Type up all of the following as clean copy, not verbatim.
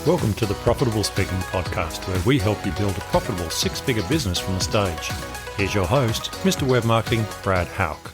Welcome to the Profitable Speaking Podcast, where we help you build a profitable six-figure business from the stage. Here's your host, Mr. Web Marketing, Brad Hauck.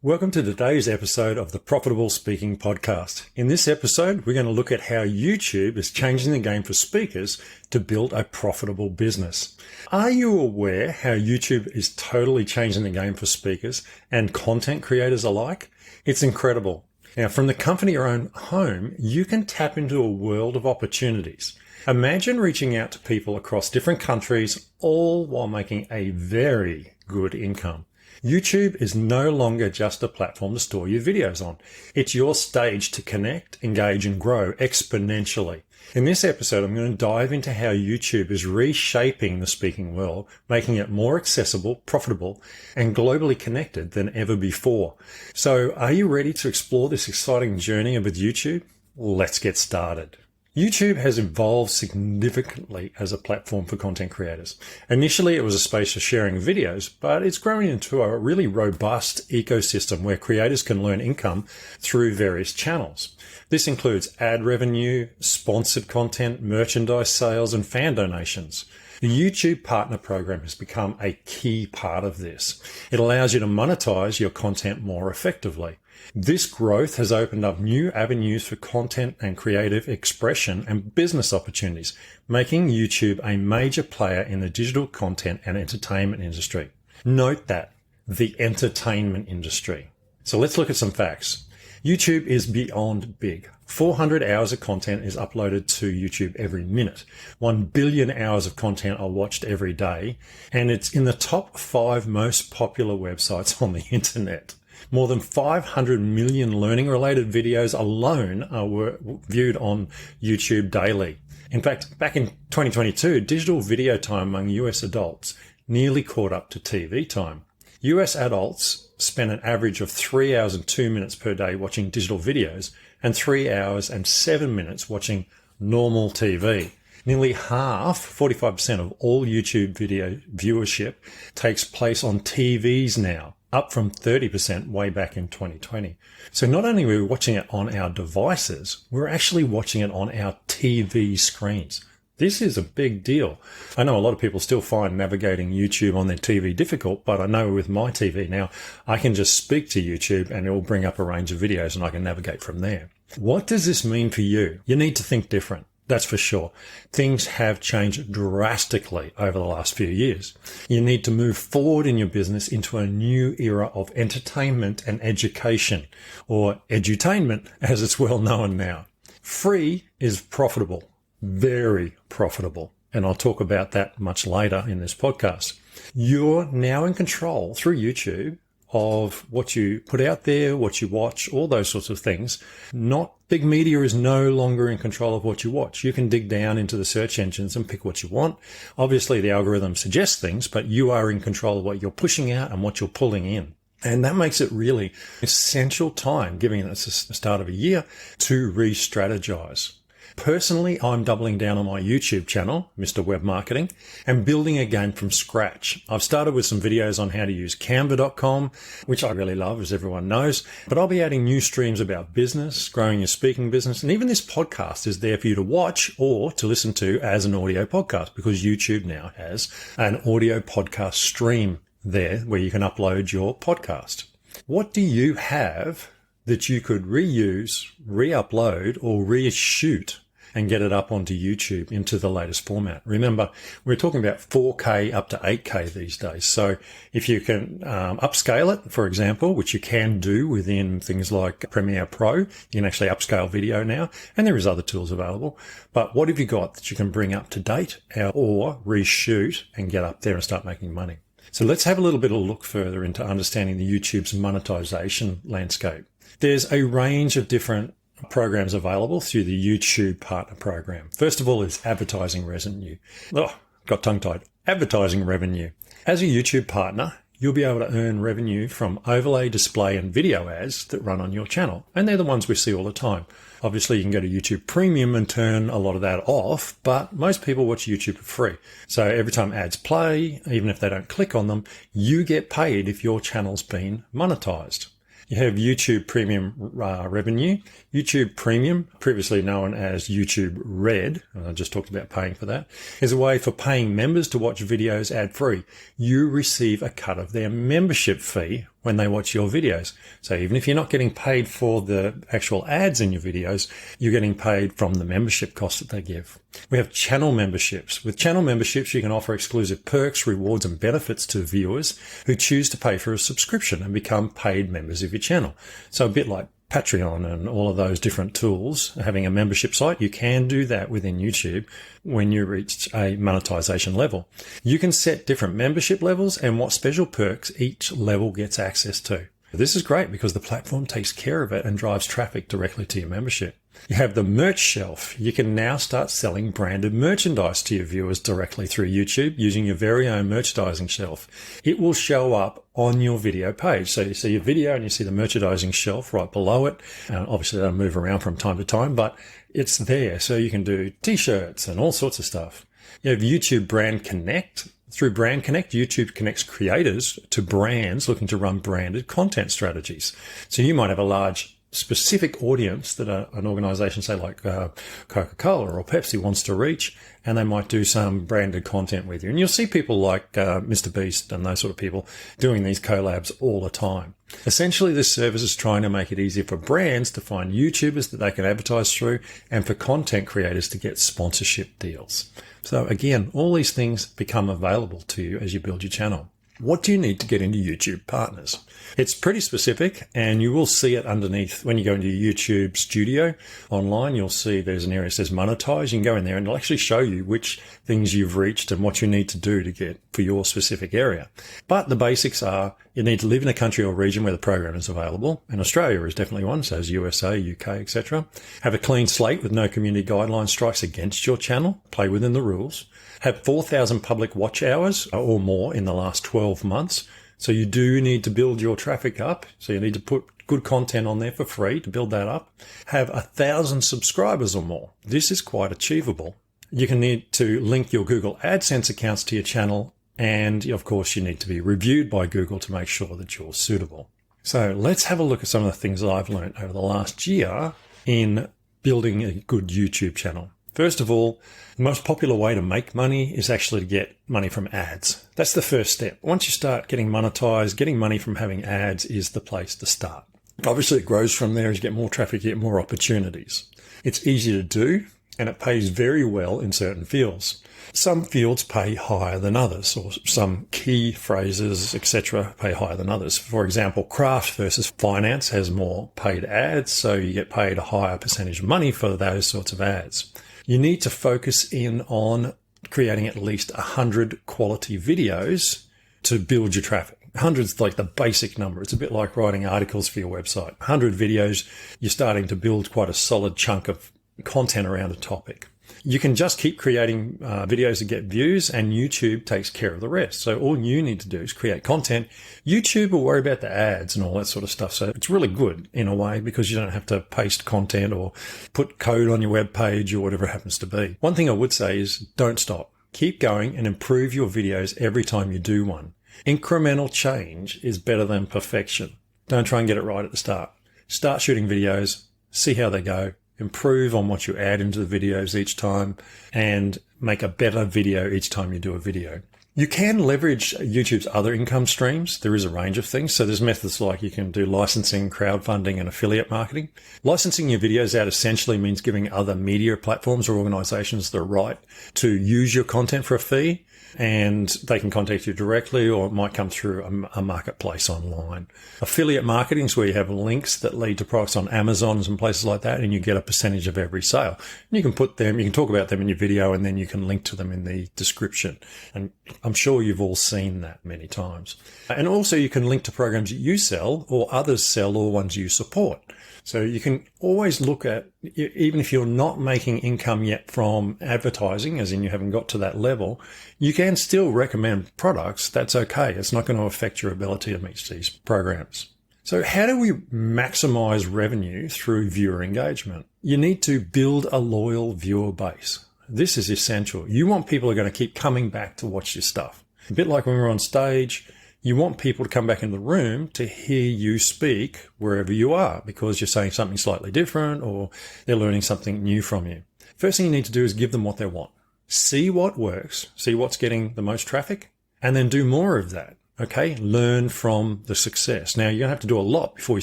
Welcome to today's episode of the Profitable Speaking Podcast. In this episode, we're going to look at how YouTube is changing the game for speakers to build a profitable business. Are you aware how YouTube is totally changing the game for speakers and content creators alike? It's incredible. Now, from the comfort of your own home, you can tap into a world of opportunities. Imagine reaching out to people across different countries, all while making a very good income. YouTube is no longer just a platform to store your videos on. It's your stage to connect, engage, and grow exponentially. In this episode, I'm going to dive into how YouTube is reshaping the speaking world, making it more accessible, profitable, and globally connected than ever before. So, are you ready to explore this exciting journey with YouTube? Let's get started. YouTube has evolved significantly as a platform for content creators. Initially, it was a space for sharing videos, but it's growing into a really robust ecosystem where creators can earn income through various channels. This includes ad revenue, sponsored content, merchandise sales, and fan donations. The YouTube Partner Program has become a key part of this. It allows you to monetize your content more effectively. This growth has opened up new avenues for content and creative expression and business opportunities, making YouTube a major player in the digital content and entertainment industry. Note that, the entertainment industry. So let's look at some facts. YouTube is beyond big. 400 hours of content is uploaded to YouTube every minute. 1 billion hours of content are watched every day, and it's in the top 5 most popular websites on the internet. More than 500 million learning-related videos alone are viewed on YouTube daily. In fact, back in 2022, digital video time among US adults nearly caught up to TV time. US adults spend an average of 3 hours and 2 minutes per day watching digital videos and 3 hours and 7 minutes watching normal TV. Nearly half, 45% of all YouTube video viewership takes place on TVs now, up from 30% way back in 2020. So not only are we watching it on our devices, we're actually watching it on our TV screens. This is a big deal. I know a lot of people still find navigating YouTube on their TV difficult, but I know with my TV now, I can just speak to YouTube and it will bring up a range of videos and I can navigate from there. What does this mean for you? You need to think different. That's for sure. Things have changed drastically over the last few years. You need to move forward in your business into a new era of entertainment and education, or edutainment as it's well known now. Free is profitable. Very profitable. And I'll talk about that much later in this podcast. You're now in control through YouTube of what you put out there, what you watch, all those sorts of things. Not big media is no longer in control of what you watch. You can dig down into the search engines and pick what you want. Obviously, the algorithm suggests things, but you are in control of what you're pushing out and what you're pulling in. And that makes it really essential time, given it's the start of a year, to re-strategize. Personally, I'm doubling down on my YouTube channel, Mr. Web Marketing, and building again from scratch. I've started with some videos on how to use Canva.com, which I really love, as everyone knows, but I'll be adding new streams about business, growing your speaking business, and even this podcast is there for you to watch or to listen to as an audio podcast, because YouTube now has an audio podcast stream there where you can upload your podcast. What do you have that you could reuse, re-upload, or reshoot and get it up onto YouTube into the latest format? Remember, we're talking about 4K up to 8K these days. So if you can upscale it, for example, which you can do within things like Premiere Pro, you can actually upscale video now, and there is other tools available. But what have you got that you can bring up to date or reshoot and get up there and start making money? So let's have a little bit of a look further into understanding the YouTube's monetization landscape. There's a range of different programs available through the YouTube Partner Program. First of all is advertising revenue. Got tongue-tied. Advertising revenue. As a YouTube partner, you'll be able to earn revenue from overlay, display, and video ads that run on your channel. And they're the ones we see all the time. Obviously, you can go to YouTube Premium and turn a lot of that off, but most people watch YouTube for free. So every time ads play, even if they don't click on them, you get paid if your channel's been monetized. You have YouTube Premium revenue. YouTube Premium, previously known as YouTube Red, and I just talked about paying for that, is a way for paying members to watch videos ad-free. You receive a cut of their membership fee when they watch your videos. So even if you're not getting paid for the actual ads in your videos, you're getting paid from the membership cost that they give. We have channel memberships. With channel memberships, you can offer exclusive perks, rewards, and benefits to viewers who choose to pay for a subscription and become paid members of your channel. So a bit like Patreon and all of those different tools, having a membership site, you can do that within YouTube when you reach a monetization level. You can set different membership levels and what special perks each level gets access to. This is great because the platform takes care of it and drives traffic directly to your membership. You have the merch shelf. You can now start selling branded merchandise to your viewers directly through YouTube using your very own merchandising shelf. It will show up on your video page. So you see your video and you see the merchandising shelf right below it. Obviously, they'll move around from time to time, but it's there. So you can do t-shirts and all sorts of stuff. You have YouTube Brand Connect. Through Brand Connect, YouTube connects creators to brands looking to run branded content strategies. So you might have a large specific audience that an organization, say like Coca-Cola or Pepsi, wants to reach, and they might do some branded content with you. And you'll see people like Mr. Beast and those sort of people doing these collabs all the time. Essentially, this service is trying to make it easier for brands to find YouTubers that they can advertise through and for content creators to get sponsorship deals. So again, all these things become available to you as you build your channel. What do you need to get into YouTube Partners? It's pretty specific, and you will see it underneath when you go into YouTube Studio online. You'll see there's an area that says monetize. You can go in there and it'll actually show you which things you've reached and what you need to do to get for your specific area. But the basics are you need to live in a country or region where the program is available, and Australia is definitely one, so as USA, UK, etc. Have a clean slate with no community guideline strikes against your channel. Play within the rules. Have 4,000 public watch hours or more in the last 12 months. So you do need to build your traffic up. So you need to put good content on there for free to build that up. Have 1,000 subscribers or more. This is quite achievable. You can need to link your Google AdSense accounts to your channel. And of course, you need to be reviewed by Google to make sure that you're suitable. So let's have a look at some of the things that I've learned over the last year in building a good YouTube channel. First of all, the most popular way to make money is actually to get money from ads. That's the first step. Once you start getting monetized, getting money from having ads is the place to start. Obviously, it grows from there as you get more traffic, you get more opportunities. It's easy to do, and it pays very well in certain fields. Some fields pay higher than others, or some key phrases, etc., pay higher than others. For example, craft versus finance has more paid ads, so you get paid a higher percentage of money for those sorts of ads. You need to focus in on creating at least 100 quality videos to build your traffic. 100's like the basic number. It's a bit like writing articles for your website. 100 videos, you're starting to build quite a solid chunk of content around a topic. You can just keep creating videos that get views, and YouTube takes care of the rest. So all you need to do is create content. YouTube will worry about the ads and all that sort of stuff. So it's really good in a way because you don't have to paste content or put code on your web page or whatever it happens to be. One thing I would say is don't stop. Keep going and improve your videos every time you do one. Incremental change is better than perfection. Don't try and get it right at the start. Start shooting videos, see how they go. Improve on what you add into the videos each time and make a better video each time you do a video. You can leverage YouTube's other income streams. There is a range of things. So there's methods like you can do licensing, crowdfunding, and affiliate marketing. Licensing your videos out essentially means giving other media platforms or organizations the right to use your content for a fee, and they can contact you directly, or it might come through a marketplace online. Affiliate marketing is where you have links that lead to products on Amazon and places like that, and you get a percentage of every sale. And you can put them, you can talk about them in your video, and then you can link to them in the description. And I'm sure you've all seen that many times. And also you can link to programs that you sell or others sell or ones you support. So you can always look at, even if you're not making income yet from advertising, as in you haven't got to that level, you can still recommend products. That's okay. It's not going to affect your ability to meet these programs. So how do we maximize revenue through viewer engagement? You need to build a loyal viewer base. This is essential. You want people who are going to keep coming back to watch your stuff. A bit like when we're on stage, You want people to come back into the room to hear you speak wherever you are because you're saying something slightly different or they're learning something new from you. First thing you need to do is give them what they want. See what works, see what's getting the most traffic, and then do more of that. Okay? Learn from the success. Now, you're going to have to do a lot before you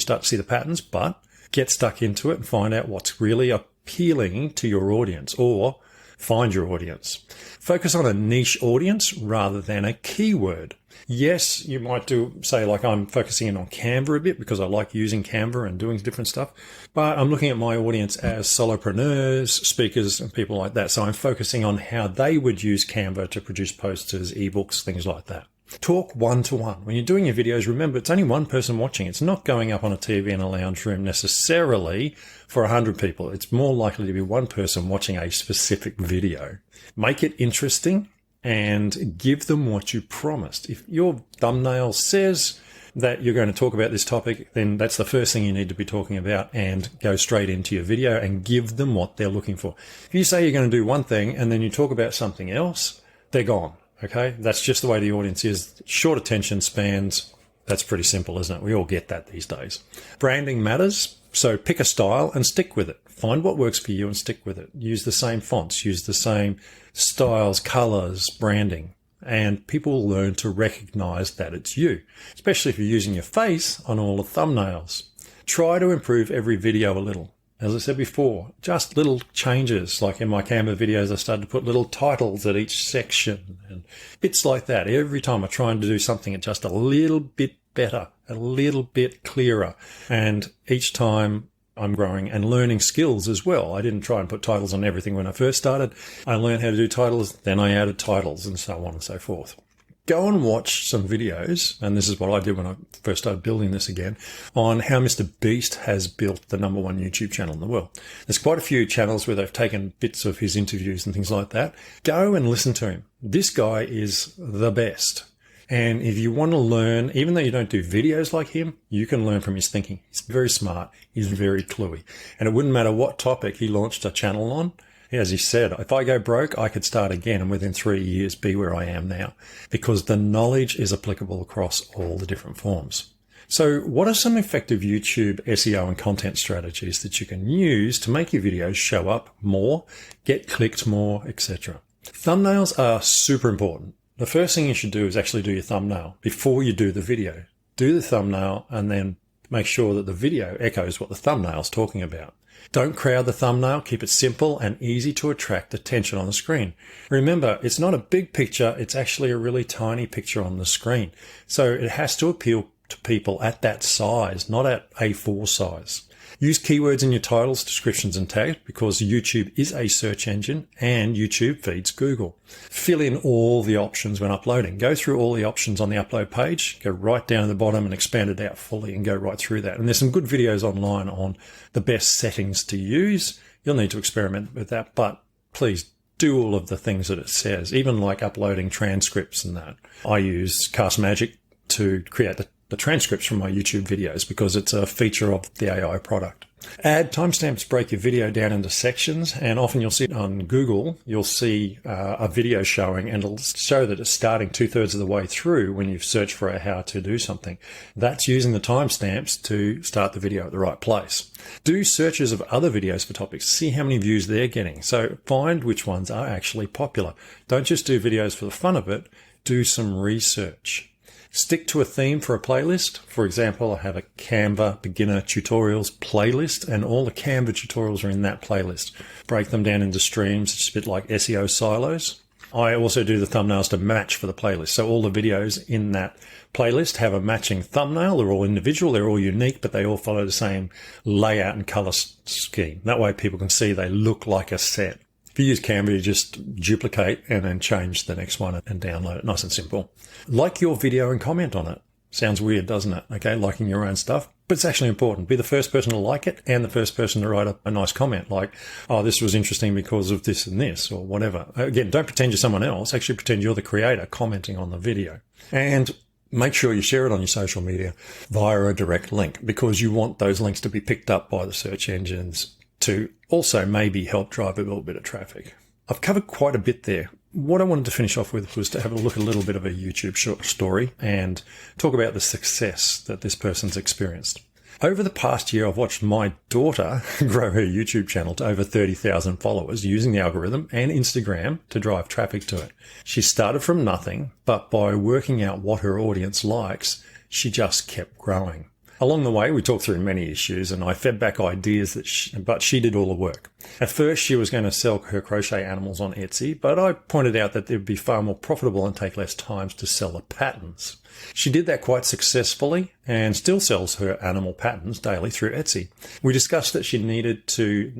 start to see the patterns, but get stuck into it and find out what's really appealing to your audience, or find your audience. Focus on a niche audience rather than a keyword. Yes, you might say like I'm focusing in on Canva a bit because I like using Canva and doing different stuff, but I'm looking at my audience as solopreneurs, speakers, and people like that. So I'm focusing on how they would use Canva to produce posters, ebooks, things like that. Talk one-to-one. When you're doing your videos, remember it's only one person watching. It's not going up on a TV in a lounge room necessarily for 100 people. It's more likely to be one person watching a specific video. Make it interesting and give them what you promised. If your thumbnail says that you're going to talk about this topic, then that's the first thing you need to be talking about, and go straight into your video and give them what they're looking for. If you say you're going to do one thing and then you talk about something else, they're gone. Okay, that's just the way the audience is. Short attention spans. That's pretty simple, isn't it? We all get that these days. Branding matters. So pick a style and stick with it. Find what works for you and stick with it. Use the same fonts, use the same styles, colors, branding, and people will learn to recognize that it's you, especially if you're using your face on all the thumbnails. Try to improve every video a little. As I said before, just little changes. Like in my Canva videos, I started to put little titles at each section and bits like that. Every time I try and do something just a little bit better, a little bit clearer. And each time I'm growing and learning skills as well. I didn't try and put titles on everything when I first started. I learned how to do titles, then I added titles, and so on and so forth. Go and watch some videos, and this is what I did when I first started building this again, on how Mr. Beast has built the #1 YouTube channel in the world. There's quite a few channels where they've taken bits of his interviews and things like that. Go and listen to him. This guy is the best. And if you want to learn, even though you don't do videos like him, you can learn from his thinking. He's very smart. He's very cluey. And it wouldn't matter what topic he launched a channel on. As he said, if I go broke, I could start again and within 3 years be where I am now, because the knowledge is applicable across all the different forms. So what are some effective YouTube SEO and content strategies that you can use to make your videos show up more, get clicked more, etc.? Thumbnails are super important. The first thing you should do is actually do your thumbnail before you do the video. Do the thumbnail and then make sure that the video echoes what the thumbnail is talking about. Don't crowd the thumbnail. Keep it simple and easy to attract attention on the screen. Remember, it's not a big picture. It's actually a really tiny picture on the screen. So it has to appeal to people at that size, not at A4 size. Use keywords in your titles, descriptions, and tags because YouTube is a search engine and YouTube feeds Google. Fill in all the options when uploading. Go through all the options on the upload page, go right down to the bottom and expand it out fully and go right through that. And there's some good videos online on the best settings to use. You'll need to experiment with that, but please do all of the things that it says, even like uploading transcripts and that. I use Cast Magic to create the transcripts from my YouTube videos because it's a feature of the AI product. Add timestamps, break your video down into sections, and often you'll see on Google, you'll see a video showing and it'll show that it's starting 2/3 of the way through when you've searched for a how to do something. That's using the timestamps to start the video at the right place. Do searches of other videos for topics, see how many views they're getting. So find which ones are actually popular. Don't just do videos for the fun of it, do some research. Stick to a theme for a playlist. For example, I have a Canva beginner tutorials playlist and all the Canva tutorials are in that playlist. Break them down into streams. It's a bit like SEO silos. I also do the thumbnails to match for the playlist. So all the videos in that playlist have a matching thumbnail. They're all individual. They're all unique, but they all follow the same layout and color scheme. That way people can see they look like a set. If you use Canva, you just duplicate and then change the next one and download it. Nice and simple. Like your video and comment on it. Sounds weird, doesn't it? Okay, liking your own stuff. But it's actually important. Be the first person to like it and the first person to write a nice comment like, oh, this was interesting because of this and this or whatever. Again, don't pretend you're someone else. Actually pretend you're the creator commenting on the video. And make sure you share it on your social media via a direct link because you want those links to be picked up by the search engines to also maybe help drive a little bit of traffic. I've covered quite a bit there. what I wanted to finish off with was to have a look at a little bit of a YouTube short story and talk about the success that this person's experienced. Over the past year, I've watched my daughter grow her YouTube channel to over 30,000 followers using the algorithm and Instagram to drive traffic to it. She started from nothing, but by working out what her audience likes, she just kept growing. Along the way, we talked through many issues and I fed back ideas but she did all the work. At first, she was going to sell her crochet animals on Etsy, but I pointed out that it would be far more profitable and take less time to sell the patterns. She did that quite successfully and still sells her animal patterns daily through Etsy. We discussed that she needed to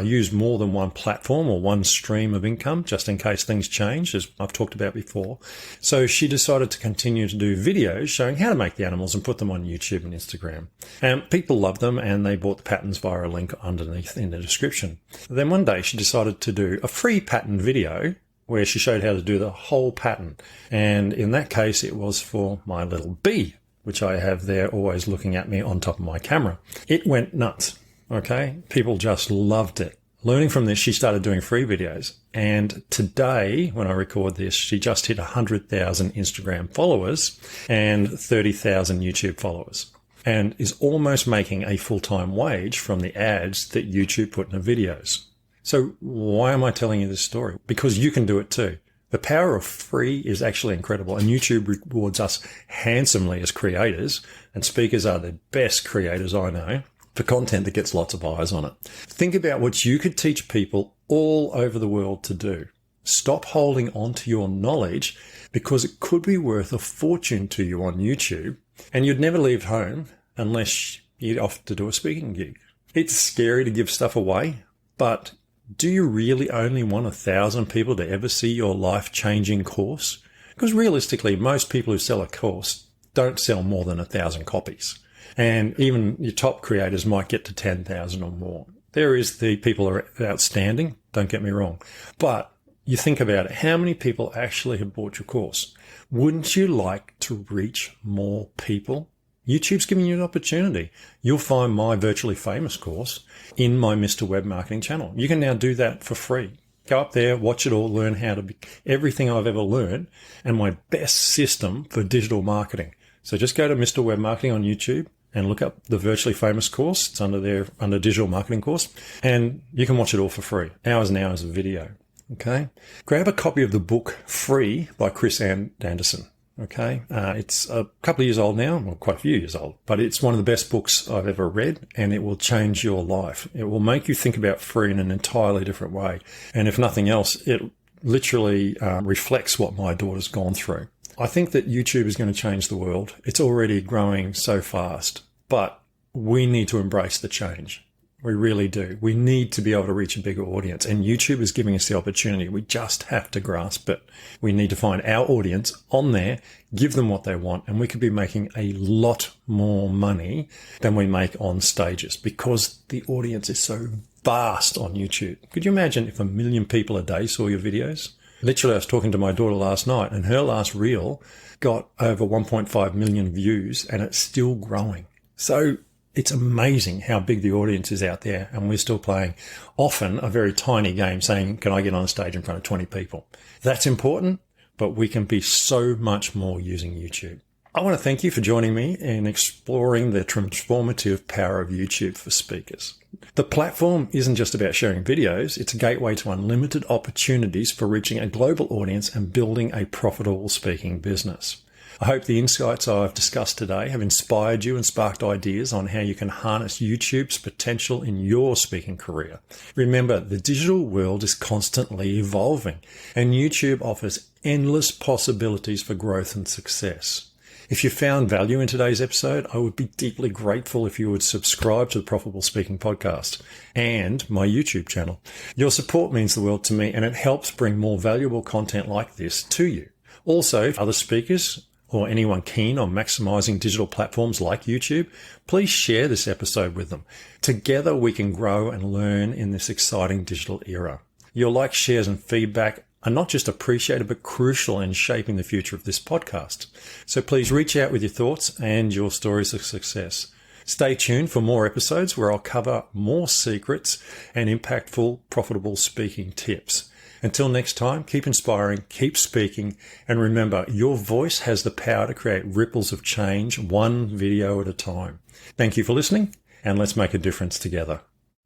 use more than one platform or one stream of income just in case things change, as I've talked about before. So she decided to continue to do videos showing how to make the animals and put them on YouTube and Instagram. And people loved them and they bought the patterns via a link underneath in the description. Then one day she decided to do a free pattern video where she showed how to do the whole pattern. And in that case, it was for my little bee, which I have there always looking at me on top of my camera. It went nuts. Okay. People just loved it. Learning from this, she started doing free videos. And today, when I record this, she just hit 100,000 Instagram followers and 30,000 YouTube followers, and is almost making a full-time wage from the ads that YouTube put in her videos. So why am I telling you this story? Because you can do it too. The power of free is actually incredible, and YouTube rewards us handsomely as creators, and speakers are the best creators I know for content that gets lots of eyes on it. Think about what you could teach people all over the world to do. Stop holding on to your knowledge because it could be worth a fortune to you on YouTube, and you'd never leave home unless you're off to do a speaking gig. It's scary to give stuff away, but do you really only want 1,000 people to ever see your life-changing course? Because realistically, most people who sell a course don't sell more than 1,000 copies. And even your top creators might get to 10,000 or more. There is the people who are outstanding, don't get me wrong. But you think about it, how many people actually have bought your course? Wouldn't you like to reach more people? YouTube's giving you an opportunity. You'll find my virtually famous course in my Mr. Web Marketing channel. You can now do that for free. Go up there, watch it all, learn how to be everything I've ever learned and my best system for digital marketing. So just go to Mr. Web Marketing on YouTube and look up the virtually famous course. It's under digital marketing course, and you can watch it all for free. Hours and hours of video. Okay. Grab a copy of the book Free by Chris Anderson. Okay. It's a couple of years old now, well, quite a few years old, but it's one of the best books I've ever read, and it will change your life. It will make you think about free in an entirely different way. And if nothing else, it literally reflects what my daughter's gone through. I think that YouTube is going to change the world. It's already growing so fast, but we need to embrace the change. We really do. We need to be able to reach a bigger audience, and YouTube is giving us the opportunity. We just have to grasp it. We need to find our audience on there, give them what they want, and we could be making a lot more money than we make on stages because the audience is so vast on YouTube. Could you imagine if 1 million people a day saw your videos? Literally, I was talking to my daughter last night, and her last reel got over 1.5 million views, and it's still growing. So it's amazing how big the audience is out there, and we're still playing often a very tiny game saying, can I get on a stage in front of 20 people? That's important, but we can be so much more using YouTube. I want to thank you for joining me in exploring the transformative power of YouTube for speakers. The platform isn't just about sharing videos, it's a gateway to unlimited opportunities for reaching a global audience and building a profitable speaking business. I hope the insights I've discussed today have inspired you and sparked ideas on how you can harness YouTube's potential in your speaking career. Remember, the digital world is constantly evolving, and YouTube offers endless possibilities for growth and success. If you found value in today's episode, I would be deeply grateful if you would subscribe to the Profitable Speaking Podcast and my YouTube channel. Your support means the world to me, and it helps bring more valuable content like this to you. Also, if other speakers or anyone keen on maximizing digital platforms like YouTube, please share this episode with them. Together we can grow and learn in this exciting digital era. Your likes, shares and feedback are not just appreciated, but crucial in shaping the future of this podcast. So please reach out with your thoughts and your stories of success. Stay tuned for more episodes where I'll cover more secrets and impactful, profitable speaking tips. Until next time, keep inspiring, keep speaking, and remember, your voice has the power to create ripples of change, one video at a time. Thank you for listening, and let's make a difference together.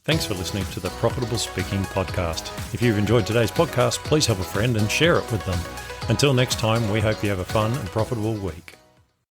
Thanks for listening to the Profitable Speaking Podcast. If you've enjoyed today's podcast, please help a friend and share it with them. Until next time, we hope you have a fun and profitable week.